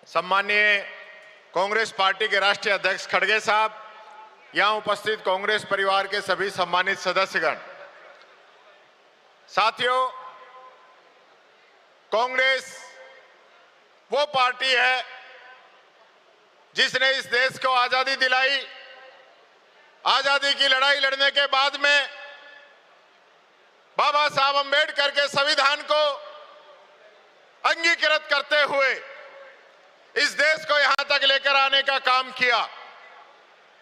सम्मानीय कांग्रेस पार्टी के राष्ट्रीय अध्यक्ष खड़गे साहब, यहां उपस्थित कांग्रेस परिवार के सभी सम्मानित सदस्यगण, साथियों, कांग्रेस वो पार्टी है जिसने इस देश को आजादी दिलाई। आजादी की लड़ाई लड़ने के बाद में बाबा साहब अंबेडकर के संविधान को अंगीकृत करते हुए इस देश को यहां तक लेकर आने का काम किया।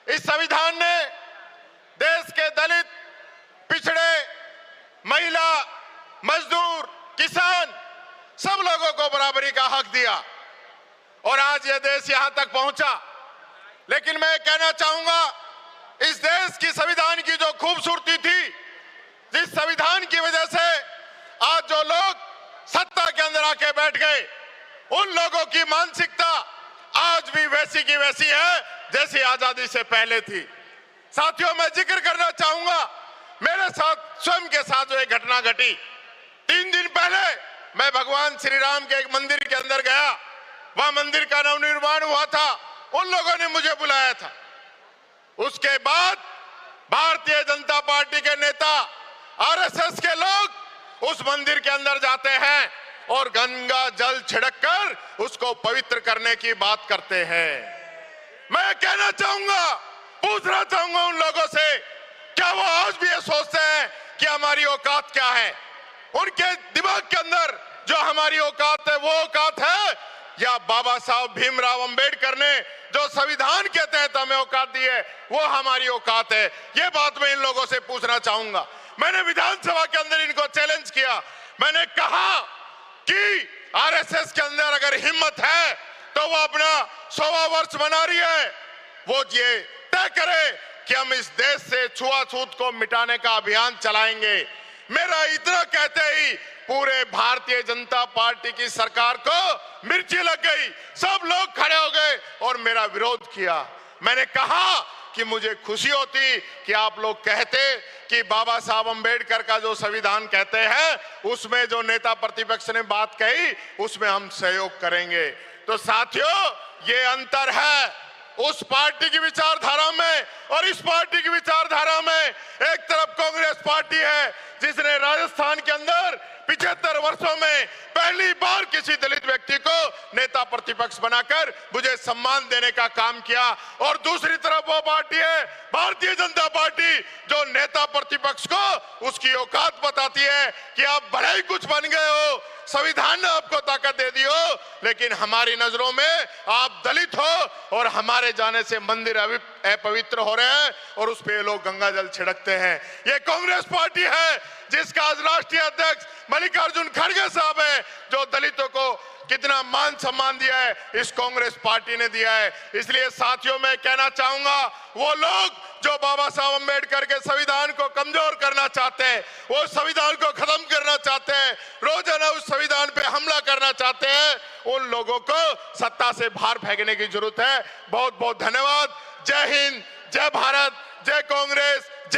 इस संविधान ने देश के दलित, पिछड़े, महिला, मजदूर, किसान सब लोगों को बराबरी का हक दिया और आज यह देश यहां तक पहुंचा। लेकिन मैं कहना चाहूंगा, इस देश की संविधान की जो खूबसूरती थी, जिस संविधान की वजह से आज जो लोग सत्ता के अंदर आके बैठ गए, उन लोगों की मानसिकता आज भी वैसी की वैसी है जैसी आजादी से पहले थी। साथियों, मैं जिक्र करना चाहूंगा, मेरे साथ स्वयं के साथ जो एक घटना घटी। 3 दिन पहले मैं भगवान श्री राम के एक मंदिर के अंदर गया। वह मंदिर का नवनिर्माण हुआ था, उन लोगों ने मुझे बुलाया था। उसके बाद भारतीय जनता पार्टी के नेता, आरएसएस के लोग उस मंदिर के अंदर जाते हैं और गंगा जल छिड़ककर उसको पवित्र करने की बात करते हैं। मैं कहना चाहूंगा, पूछना चाहूंगा उन लोगों से, क्या वो आज भी ये सोचते हैं कि हमारी औकात क्या है? उनके दिमाग के अंदर जो हमारी औकात है वो औकात है, या बाबा साहब भीमराव अंबेडकर ने जो संविधान के तहत हमें औकात दी है वो हमारी औकात है? ये बात मैं इन लोगों से पूछना चाहूंगा। मैंने विधानसभा के अंदर इनको चैलेंज किया। मैंने कहा कि आरएसएस के अंदर अगर हिम्मत है तो वो अपना 100वां वर्ष मना रही है, वो ये तय करे कि हम इस देश से छुआछूत को मिटाने का अभियान चलाएंगे। मेरा इतना कहते ही पूरे भारतीय जनता पार्टी की सरकार को मिर्ची लग गई। सब लोग खड़े हो गए और मेरा विरोध किया। मैंने कहा कि मुझे खुशी होती कि आप लोग कहते कि बाबा साहब अंबेडकर का जो संविधान कहते हैं उसमें जो नेता प्रतिपक्ष ने बात कही उसमें हम सहयोग करेंगे। तो साथियों, ये अंतर है उस पार्टी की विचारधारा में और इस पार्टी की विचारधारा में। एक तरफ कांग्रेस पार्टी है जिसने राजस्थान के अंदर 75 वर्षों में पहली बार किसी दलित व्यक्ति को नेता प्रतिपक्ष बनाकर मुझे सम्मान देने का काम किया, और दूसरी तरफ वो पार्टी है भारतीय जनता पार्टी जो नेता प्रतिपक्ष को उसकी औकात बताती है कि आप भले ही कुछ बन गए हो, संविधान ने आपको ताकत दे दी हो, लेकिन हमारी नजरों में आप दलित हो और हमारे जाने से मंदिर अपवित्र हो रहे हैं और उस पे लोग गंगा जल छिड़कते हैं। ये कांग्रेस पार्टी है जिसका आज राष्ट्रीय अध्यक्ष मल्लिकार्जुन खड़गे साहब है, जो दलितों को कितना मान सम्मान दिया है इस कांग्रेस पार्टी ने दिया है। इसलिए साथियों, मैं कहना चाहूंगा, वो लोग जो बाबा साहब अंबेडकर के संविधान को कमजोर करना चाहते हैं, वो संविधान को खत्म करना चाहते हैं, रोजाना उस संविधान पे हमला करना चाहते हैं, उन लोगों को सत्ता से बाहर फेंकने की जरूरत है। बहुत बहुत धन्यवाद। जय हिंद, जय भारत, जय कांग्रेस, जय